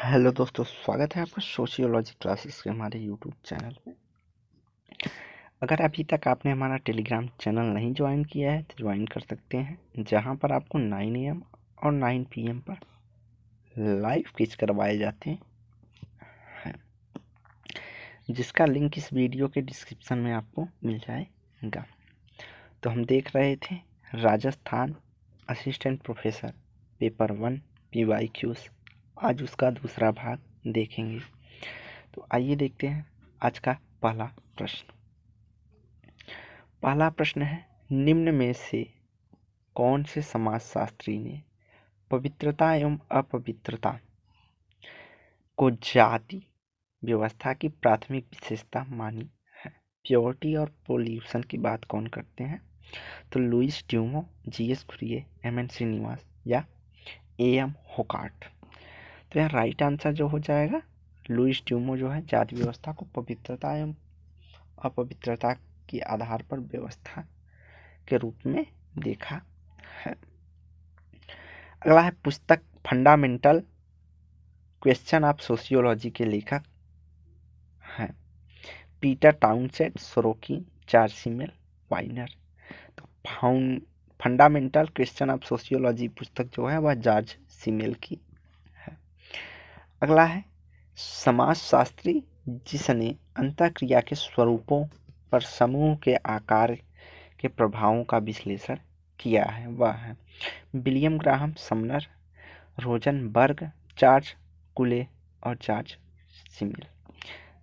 Hello दोस्तों, स्वागत है आपका सोशियोलॉजी क्लासेस के हमारे यूट्यूब चैनल में। अगर अभी तक आपने हमारा टेलीग्राम चैनल नहीं ज्वाइन किया है तो ज्वाइन कर सकते हैं, जहां पर आपको 9 AM और 9 PM पर लाइव क्विज करवाए जाते हैं, जिसका लिंक इस वीडियो के डिस्क्रिप्शन में आपको मिल जाएगा। तो हम देख रहे थे Rajasthan assistant professor paper 1 PYQs। आज उसका दूसरा भाग देखेंगे। तो आइए देखते हैं आज का पहला प्रश्न। पहला प्रश्न है, निम्न में से कौन से समाजशास्त्री ने पवित्रता एवं अपवित्रता को जाति व्यवस्था की प्राथमिक विशेषता मानी है? प्योरिटी और पोल्यूशन की बात कौन करते हैं? तो लुईस ड्यूमो, GS कुरिये, MN श्रीनिवास या AM होकार्ट। तो यहाँ राइट आंसर जो हो जाएगा लुईस ड्यूमो जो है जाति व्यवस्था को पवित्रता एवं अपवित्रता के आधार पर व्यवस्था के रूप में देखा है। अगला है पुस्तक फंडामेंटल क्वेश्चन ऑफ सोशियोलॉजी के लेखक हैं Peter Townsend, Sorokin, George Simmel, Winer. तो फंडामेंटल क्वेश्चन ऑफ सोशियोलॉजी पुस्तक जो है वह जॉर्ज सिमेल की है। अगला है समाजशास्त्री जिसने अंतःक्रिया के स्वरूपों पर समूह के आकार के प्रभावों का विश्लेषण किया है, वह है William Graham Sumner, Rosenberg, George कुले और जॉर्ज सिमेल।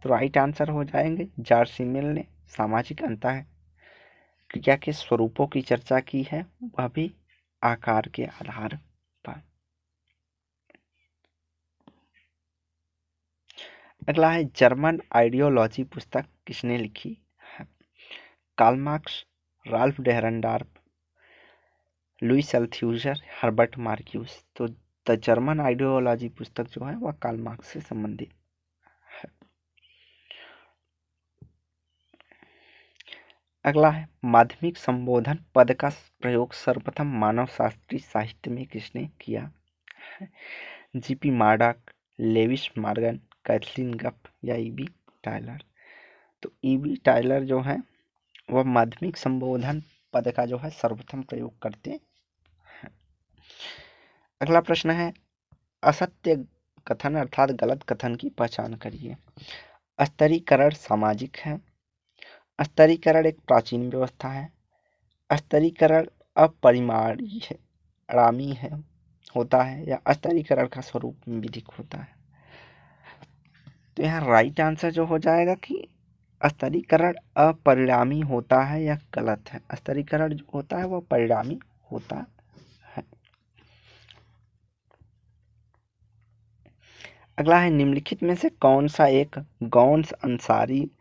तो राइट आंसर हो जाएंगे जॉर्ज सिमेल ने सामाजिक अंतःक्रिया के स्वरूपों की चर्चा की है, वह भी आकार के आधार पर। अगला है जर्मन आइडियोलॉजी पुस्तक किसने लिखी है? Karl Marx, Ralf Dahrendorf, Louis Althusser, Herbert Marcuse. तो द जर्मन आइडियोलॉजी पुस्तक जो है वह कार्ल मार्क्स से संबंधित है। अगला है माध्यमिक संबोधन पद का प्रयोग सर्वप्रथम मानव शास्त्रीय साहित्य में किसने किया है? GP मार्डॉक, लेविस मॉर्गन, कैथलीन गफ या EB टायलर। तो EB टायलर जो है वह माध्यमिक संबोधन पद का जो है सर्वप्रथम प्रयोग करते हैं। अगला प्रश्न है असत्य कथन अर्थात गलत कथन की पहचान करिए। स्तरीकरण सामाजिक है, स्तरीकरण एक प्राचीन व्यवस्था है, स्तरीकरण अपरिणामी है होता है या स्तरीकरण का स्वरूप विधिक होता है। तो यहाँ राइट आंसर जो हो जाएगा कि स्तरीकरण अपरिणामी होता है या गलत है। स्तरीकरण जो होता है वह परिणामी होता है। अगला है निम्नलिखित में से कौन सा एक गौस अंसारी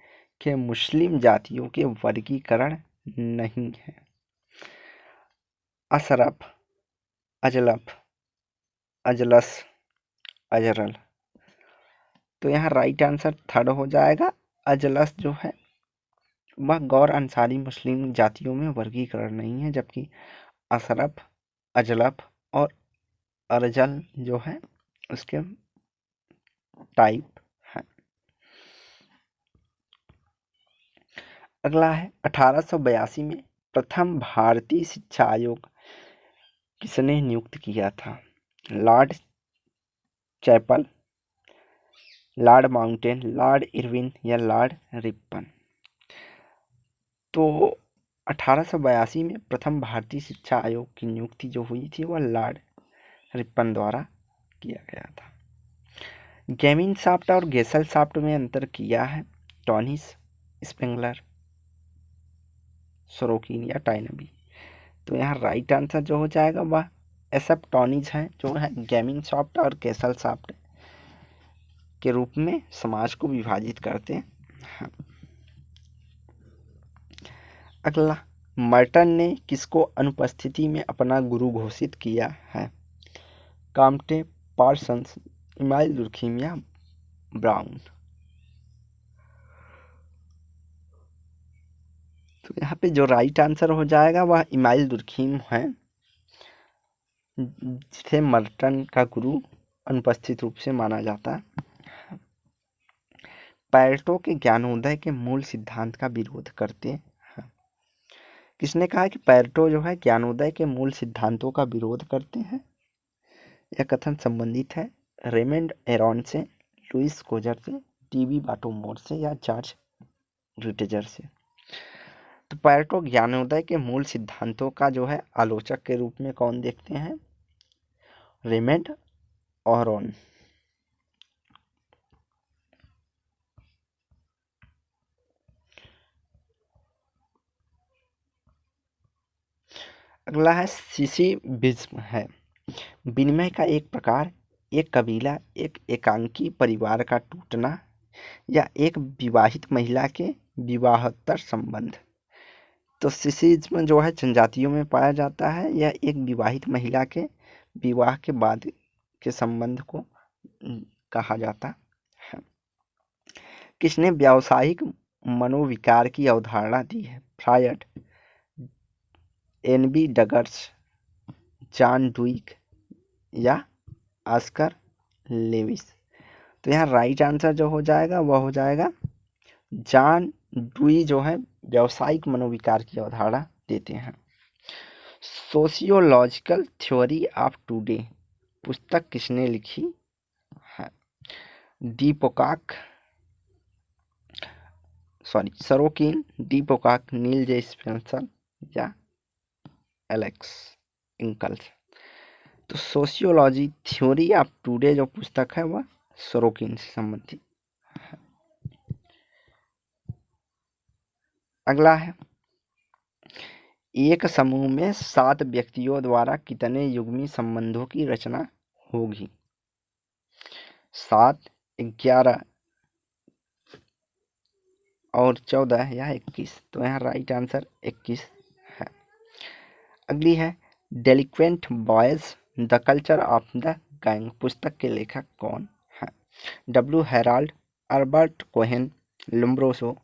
के मुस्लिम जातियों के वर्गीकरण नहीं है? अशरफ, अजलफ, अजलस, अजरल। तो यहाँ राइट आंसर थर्ड हो जाएगा। अजलस जो है वह गौर अंसारी मुस्लिम जातियों में वर्गीकरण नहीं है, जबकि अशरफ, अजलफ और अरजल जो है उसके टाइप है। अगला है 1882 में प्रथम भारतीय शिक्षा आयोग किसने नियुक्त किया था? Lord Chapel, Lord Mountain, Lord Irwin या लॉर्ड रिपन। तो 1882 में प्रथम भारतीय शिक्षा आयोग की नियुक्ति जो हुई थी वह लॉर्ड रिपन द्वारा किया गया था। गेमिन साफ्ट और गेसल साफ्ट में अंतर किया है टॉनिस, स्पेंगलर, सोरोकिन या टाइनबी। तो यहाँ राइट आंसर जो हो जाएगा वह एसएफ टॉनिज है, जो है गेमिन सॉफ्ट और गेसल सॉफ्ट के रूप में समाज को विभाजित करते हैं। अगला मर्टन ने किसको अनुपस्थिति में अपना गुरु घोषित किया है? काम्टे, पार्सन्स, इमाइल दुर्खिम या ब्राउन। तो यहाँ पे जो राइट आंसर हो जाएगा वह इमाइल दुर्खिम है, जिसे मर्टन का गुरु अनुपस्थित रूप से माना जाता है। पेरेटो के ज्ञानोदय के मूल सिद्धांत का विरोध करते हैं। किसने कहा कि पेरेटो जो है ज्ञानोदय के मूल सिद्धांतों का विरोध करते हैं? यह कथन संबंधित है रेमंड एरॉन से, लुइस कोजर से, टीबी बाटोमोर से या जॉर्ज रिटेजर से। तो पेरेटो ज्ञानोदय के मूल सिद्धांतों का जो है आलोचक के रूप में कौन देखते हैं? Raymond Aaron. अगला है सिसिबिज्म है विनिमय का एक प्रकार, एक कबीला, एक एकांकी परिवार का टूटना या एक विवाहित महिला के विवाहोत्तर संबंध। तो सिसिज्म जो है जनजातियों में पाया जाता है। यह एक विवाहित महिला के विवाह के बाद के संबंध को कहा जाता है। किसने व्यावसायिक मनोविकार की अवधारणा दी है? फ्रायड, एनबी डगर्स, जॉन डुइक या ऑस्कर लेविस। तो यहाँ राइट आंसर जो हो जाएगा वह हो जाएगा जॉन डुई जो है व्यावसायिक मनोविकार की अवधारणा देते हैं। सोशियोलॉजिकल थ्योरी ऑफ टुडे पुस्तक किसने लिखी है? सरोकिन, डीपोकाक, नील जे स्पेंसर या एलेक्स इंकल्स। तो सोशियोलॉजी थ्योरी ऑफ टुडे जो पुस्तक है वह सरोकिन से संबंधित है। अगला है एक समूह में 7 व्यक्तियों द्वारा कितने युग्मी संबंधों की रचना होगी? 7, 11 और 14 या 21। तो यहाँ राइट आंसर 21 है। अगली है delinquent boys the culture of the gang पुस्तक के लेखक कौन है? W Harold, Albert Cohen, Lombroso,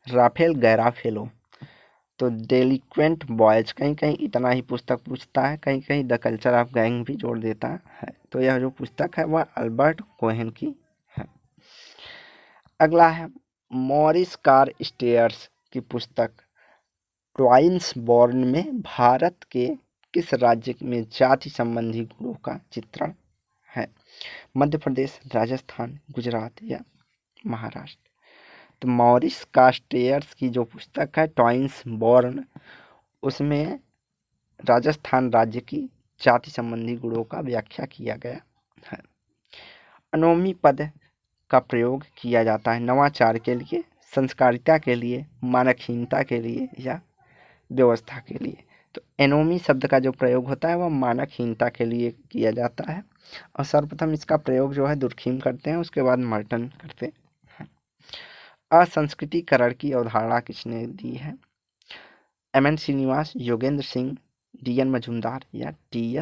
Raphael Garofalo. तो डेलिक्वेंट बॉयज कहीं कहीं इतना ही पुस्तक पूछता है, कहीं कहीं द कल्चर ऑफ गैंग भी जोड़ देता है। तो यह जो पुस्तक है वह अल्बर्ट कोहेन की है। अगला है मॉरिस कार स्टेयर्स की पुस्तक ट्वाइन्स बॉर्न में भारत के किस राज्य में जाति संबंधी गुणों का चित्रण है? मध्य प्रदेश, राजस्थान, गुजरात या महाराष्ट्र। तो मॉरिस कास्टेयर्स की जो पुस्तक है ट्वाइन्स बॉर्न, उसमें राजस्थान राज्य की जाति संबंधी गुणों का व्याख्या किया गया है। अनोमी पद का प्रयोग किया जाता है नवाचार के लिए, संस्कारिता के लिए, मानकहीनता के लिए या व्यवस्था के लिए। तो एनोमी शब्द का जो प्रयोग होता है वह मानकहीनता के लिए किया जाता है और सर्वप्रथम इसका प्रयोग जो है दुर्खीम करते हैं, उसके बाद मर्टन करते हैं। असंस्कृतिकरण की अवधारणा किसने दी है? M N Srinivas, Yogendra Singh, D N Majumdar या टी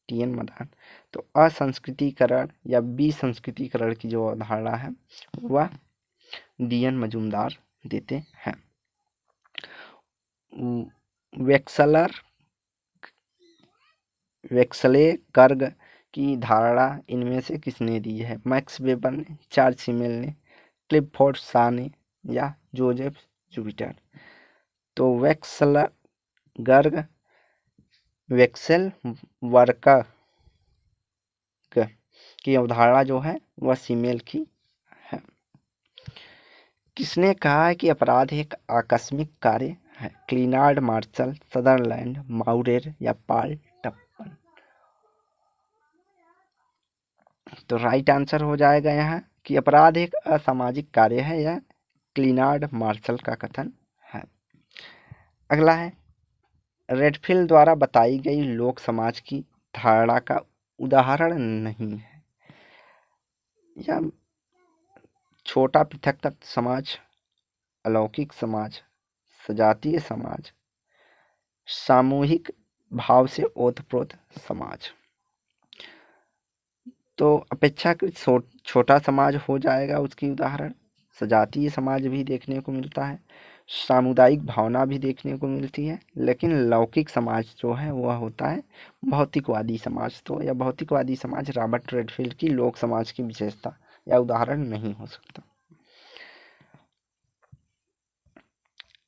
एन मदान। तो असंस्कृतिकरण या विसंस्कृतिकरण की जो अवधारणा है वह डी एन मजूमदार देते हैं। वेक्सलेकर्ग की धारणा इनमें से किसने दी है? मैक्स वेबर ने, चार्ल्स सिमेल ने, क्लिफोर्ड शॉ ने या जोसेफ जुपिटर। तो वेक्सेलबर्ग की अवधारणा जो है वह सिमेल की है। किसने कहा है कि अपराध एक आकस्मिक कार्य है? क्लिनार्ड मार्शल, सदरलैंड, माउरेर या पाल टप्पन। तो राइट आंसर हो जाएगा यहाँ कि अपराध एक असामाजिक कार्य है, यह क्लिनार्ड मार्शल का कथन है। अगला है रेडफिल्ड द्वारा बताई गई लोक समाज की धारणा का उदाहरण नहीं है। या छोटा पृथकतत्व समाज, अलौकिक समाज, सजातीय समाज, सामूहिक भाव से ओतप्रोत समाज। तो अपेक्षाकृत छोटा समाज हो जाएगा उसकी उदाहरण। सजातीय समाज भी देखने को मिलता है, सामुदायिक भावना भी देखने को मिलती है, लेकिन लौकिक समाज जो है वह होता है भौतिकवादी समाज। तो यह भौतिकवादी समाज रॉबर्ट रेडफील्ड की लोक समाज की विशेषता या उदाहरण नहीं हो सकता।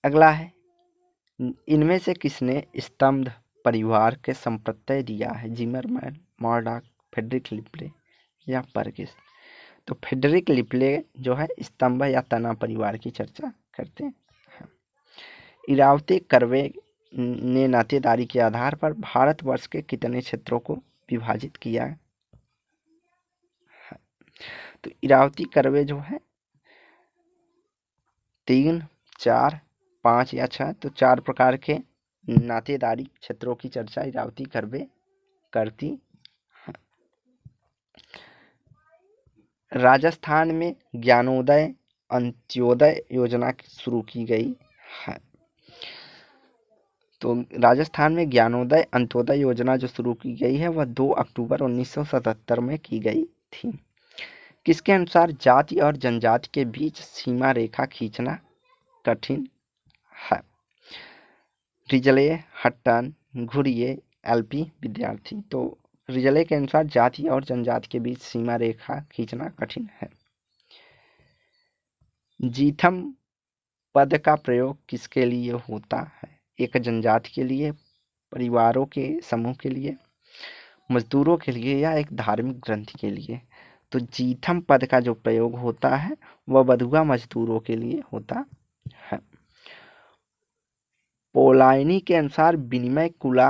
अगला है, इनमें से किसने स्तंभ परिवार के संप्रत्यय दिया है? जिमरमैन, मॉर्डॉक, फ्रेडरिक लिपले या बर्गेस? तो फ्रेडरिक लिपले जो है स्तंभ या तना परिवार की चर्चा करते हैं। इरावती कर्वे ने नातेदारी के आधार पर भारतवर्ष के कितने क्षेत्रों को विभाजित किया है? तो इरावती कर्वे जो है 3, 4, 5 या 6, तो 4 प्रकार के नातेदारी क्षेत्रों की चर्चा इरावती कर्वे करती है। राजस्थान में ज्ञानोदय अंत्योदय योजना शुरू की गई है। तो राजस्थान में ज्ञानोदय अंत्योदय योजना जो शुरू की गई है वह 2 अक्टूबर 1977 में की गई थी। किसके अनुसार जाति और जनजाति के बीच सीमा रेखा खींचना कठिन है? रिजले, हट्टन, घुरिये, एलपी विद्यार्थी। तो रिजले के अनुसार जाति और जनजाति के बीच सीमा रेखा खींचना कठिन है। जीथम पद का प्रयोग किसके लिए होता है? एक जनजाति के लिए, परिवारों के समूह के लिए, मजदूरों के लिए या एक धार्मिक ग्रंथ के लिए? तो जीथम पद का जो प्रयोग होता है वह बधुआ मजदूरों के लिए होता है। पोलाइनी के अनुसार विनिमय कुला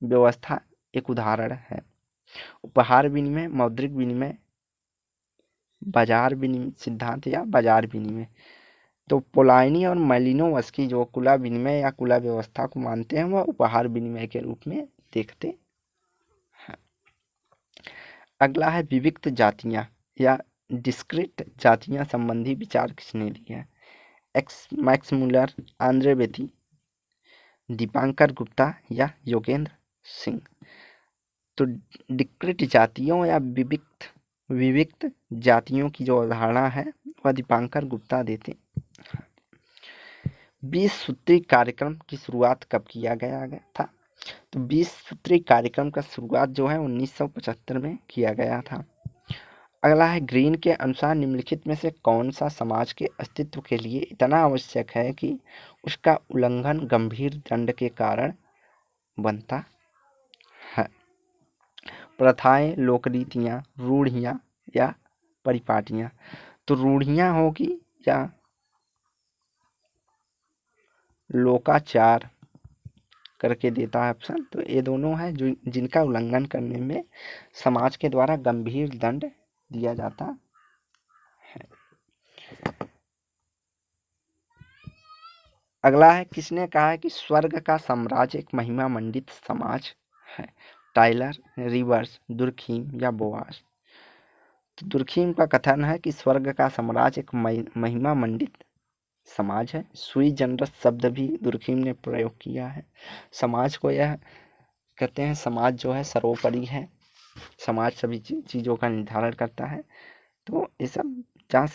व्यवस्था एक उदाहरण है। उपहार विनिमय, मौद्रिक विनिमय, बाजार विनिमय सिद्धांत या बाजार विनिमय। तो पोलाइनी और मैलिनोवस्की जो कुला विनिमय या कुला व्यवस्था को मानते हैं वह उपहार विनिमय के रूप में देखते हैं। अगला है विविक्त जातियां या डिस्क्रीट जातियां संबंधी विचार किसने दिया है? Max Muller, Andre Beteille, Dipankar Gupta या योगेंद्र सिंह? तो डिस्क्रीट जातियों या विविक्त जातियों की जो अवधारणा है वह दीपांकर गुप्ता देते। 20 सूत्री कार्यक्रम की शुरुआत कब किया गया था? तो 20 सूत्री कार्यक्रम का शुरुआत जो है 1975 में किया गया था। अगला है, ग्रीन के अनुसार निम्नलिखित में से कौन सा समाज के अस्तित्व के लिए इतना आवश्यक है कि उसका उल्लंघन गंभीर दंड के कारण बनता है? प्रथाएं, लोकरीतियां, रूढ़ियां या परिपाटियां? तो रूढ़ियां होगी या लोकाचार करके देता है ऑप्शन। तो ये दोनों है जो जिनका उल्लंघन करने में समाज के द्वारा गंभीर दंड दिया जाता है। अगला है, किसने कहा है कि स्वर्ग का साम्राज्य एक महिमा मंडित समाज है? टाइलर, रिवर्स, दुर्खीम या बोआस? तो दुर्खीम का कथन है कि स्वर्ग का साम्राज्य एक महिमा मंडित समाज है। सुई जनरस शब्द भी दुर्खीम ने प्रयोग किया है। समाज को यह कहते हैं, समाज जो है सर्वोपरि है, समाज सभी चीज़ों का निर्धारण करता है। तो ये सब जहाँ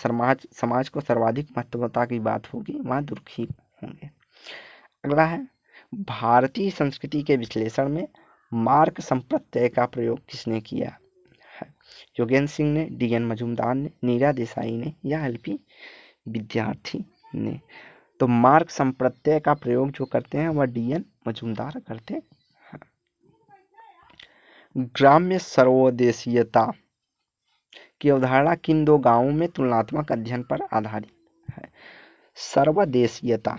समाज को सर्वाधिक महत्वता की बात होगी वहाँ दुर्खीम होंगे। अगला है, भारतीय संस्कृति के विश्लेषण में मार्क संप्रत्यय का प्रयोग किसने किया है? योगेंद्र सिंह ने, डी.एन. मजूमदार ने, नीरा देसाई ने या एल.पी. विद्यार्थी ने? तो मार्क संप्रत्यय का प्रयोग जो करते हैं वह डी.एन. मजूमदार करते हैं। ग्राम्य सर्वदेशीयता की अवधारणा किन 2 गांवों में तुलनात्मक अध्ययन पर आधारित है? सर्वदेशीयता,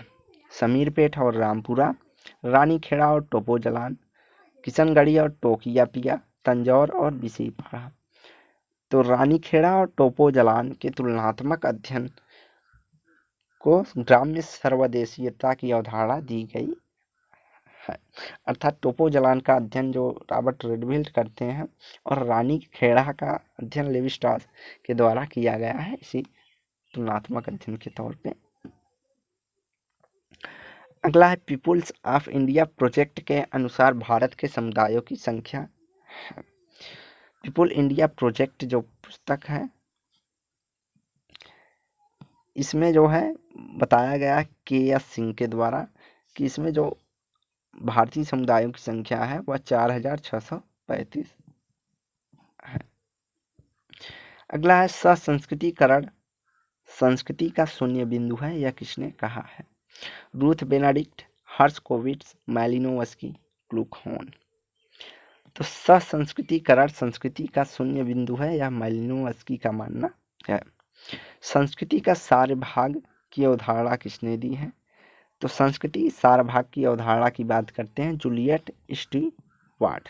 समीरपेट और रामपुरा, रानीखेड़ा और टोपोजलान, किशनगढ़ी और टोकियापिया, तंजौर और बिसीपाड़ा। तो रानीखेड़ा और टोपोजलान के तुलनात्मक अध्ययन को ग्राम्य सर्वदेशीयता की अवधारणा दी गई है। अर्थात टोपोजलान का अध्ययन जो रॉबर्ट रेडफील्ड करते हैं और रानीखेड़ा का अध्ययन लेवी स्ट्रॉस के द्वारा किया गया है इसी तुलनात्मक अध्ययन के तौर पे। अगला है, पीपुल्स ऑफ इंडिया प्रोजेक्ट के अनुसार भारत के समुदायों की संख्या है। पीपुल इंडिया प्रोजेक्ट जो पुस्तक है इसमें जो है बताया गया के.एस. सिंह के द्वारा कि इसमें जो भारतीय समुदायों की संख्या है वह 4635 है। अगला है ससंस्कृतिकरण संस्कृति का शून्य बिंदु है, यह किसने कहा है? Ruth Benedict, Herskovits, Malinowski, Kluckhohn. तो ससंस्कृतिकरण संस्कृति का शून्य बिंदु है, यह मैलिनोवस्की का मानना है। संस्कृति का सारभाग की अवधारणा किसने दी है? तो संस्कृति सारभाग की अवधारणा की बात करते हैं जूलियट स्टीवार्ट।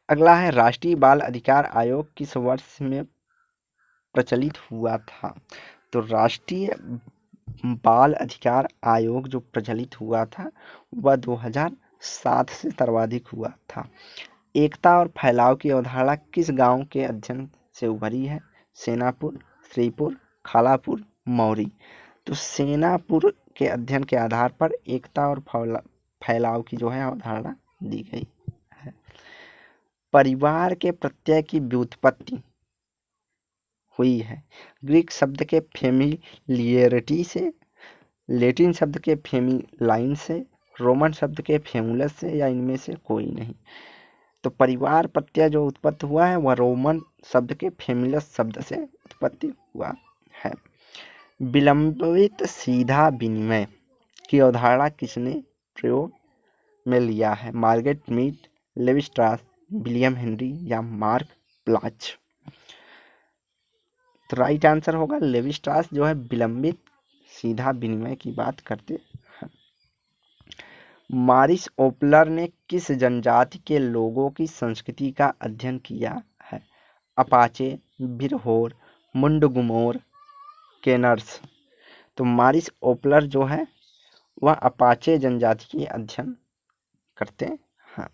अगला है राष्ट्रीय बाल अधिकार आयोग किस वर्ष में प्रचलित हुआ था? तो राष्ट्रीय बाल अधिकार आयोग जो प्रचलित हुआ था वह 2007 से सर्वाधिक हुआ था। एकता और फैलाव की अवधारणा किस गांव के अध्ययन से उभरी है? सेनापुर, श्रीपुर, खालापुर, मौरी। तो सेनापुर के अध्ययन के आधार पर एकता और फैलाव की जो है अवधारणा दी गई है। परिवार के प्रत्यय की व्युत्पत्ति हुई है ग्रीक शब्द के फेमिलियरिटी से, लैटिन शब्द के फेमिलाइन से, रोमन शब्द के फेमुलस से, या इनमें से कोई नहीं। तो परिवार प्रत्यय जो उत्पत्ति हुआ है वह रोमन शब्द के फेमिलस शब्द से उत्पत्ति हुआ है। विलंबित सीधा विनिमय की अवधारणा किसने प्रयोग में लिया है? Margaret Mead, levy स्ट्रास, William Henry या मार्क प्लाच। तो राइट आंसर होगा लेवी स्ट्रास जो है विलंबित सीधा विनिमय की बात करते हैं। मारिस ओपलर ने किस जनजाति के लोगों की संस्कृति का अध्ययन किया है? अपाचे, बिरहोर, मुंडगुमोर, केनर्स। तो मारिस ओपलर जो है वह अपाचे जनजाति की अध्ययन करते हैं।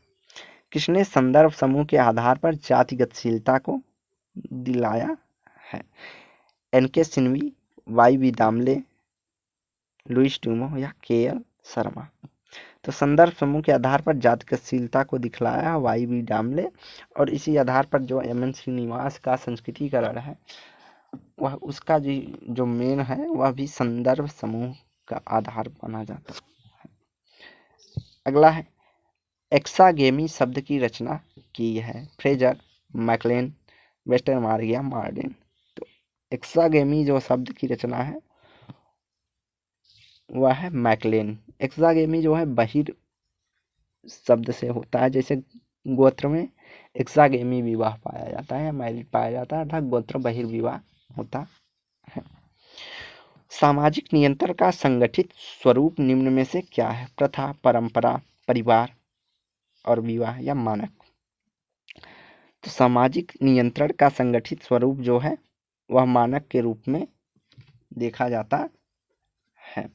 किसने संदर्भ समूह के आधार पर जातिगतशीलता को दिलाया है? एन.के. सिन्वी, वाई.बी. दामले, लुइस डूमो या के.एल. शर्मा। तो संदर्भ समूह के आधार पर जातिगतशीलता को दिखलाया वाई.बी. दामले, और इसी आधार पर जो एम.एन. श्रीनिवास का संस्कृतिकरण है वह उसका जो मेन है वह भी संदर्भ समूह का आधार माना जाता है। अगला है एक्सागेमी शब्द की रचना की है? फ्रेजर, मैकलेन, वेस्टरमार्ग या मार्डिन। तो एक्सागेमी जो शब्द की रचना है वह है मैकलेन। एक्सागेमी जो है बहिर शब्द से होता है, जैसे गोत्र में एक्सागेमी विवाह पाया जाता है, मैरिज पाया जाता है, अर्थात गोत्र बहिर्विवाह होता है। सामाजिक नियंत्रण का संगठित स्वरूप निम्न में से क्या है? प्रथा, परंपरा, परिवार और विवाह या मानक। तो सामाजिक नियंत्रण का संगठित स्वरूप जो है वह मानक के रूप में देखा जाता है।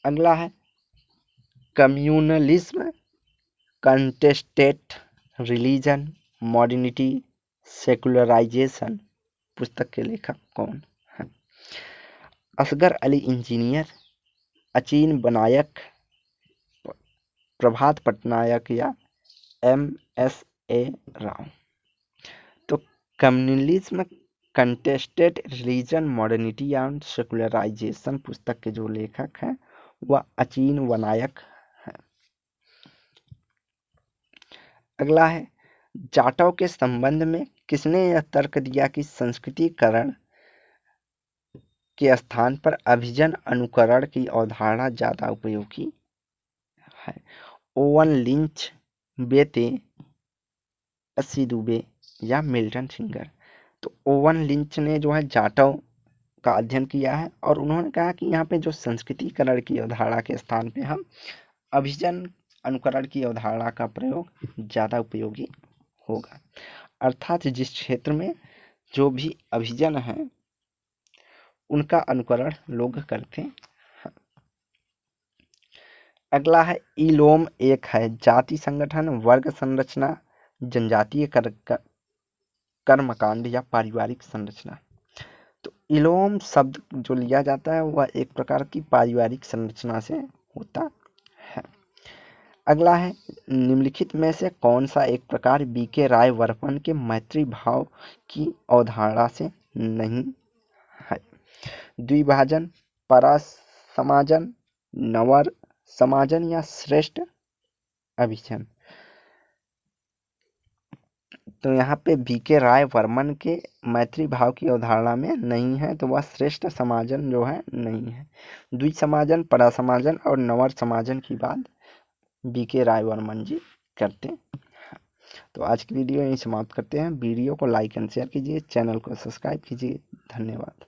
अगला है communalism, contested religion, modernity, secularization पुस्तक के लेखक कौन है? असगर अली इंजीनियर, अचीन बनायक, प्रभात पटनायक या M.S.A. राव। तो communalism, contested religion, modernity and secularization पुस्तक के जो लेखक हैं वह अचीन बनायक है। अगला है जाटव के संबंध में किसने यह तर्क दिया कि संस्कृतिकरण के स्थान पर अभिजन अनुकरण की अवधारणा ज्यादा उपयोगी है? ओवन लिंच, बेते, अस्सी दुबे या मिल्टन सिंगर। तो ओवन लिंच ने जो है जाटव का अध्ययन किया है और उन्होंने कहा कि यहाँ पे जो संस्कृतिकरण की अवधारणा के स्थान पे हम अभिजन अनुकरण की अवधारणा का प्रयोग ज़्यादा उपयोगी होगा। अर्थात जिस क्षेत्र में जो भी अभिजन है उनका अनुकरण लोग करते हैं। अगला है इलोम एक है जाति संगठन, वर्ग संरचना, जनजातीय कर्मकांड या पारिवारिक संरचना। तो इलोम शब्द जो लिया जाता है वह एक प्रकार की पारिवारिक संरचना से होता है। अगला है निम्नलिखित में से कौन सा एक प्रकार बीके राय वर्मन के मैत्री भाव की अवधारणा से नहीं है? द्विभाजन, परासमाजन, नवर समाजन या श्रेष्ठ अभिजन। तो यहाँ पे बीके राय वर्मन के मैत्री भाव की अवधारणा में नहीं है, तो वह श्रेष्ठ समाजन जो है नहीं है। द्विसमाजन, परासमाजन और नवर समाजन की बात बीके राय वर्मन जी करते हैं। तो आज की वीडियो यहीं समाप्त करते हैं। वीडियो को लाइक एंड शेयर कीजिए, चैनल को सब्सक्राइब कीजिए। धन्यवाद।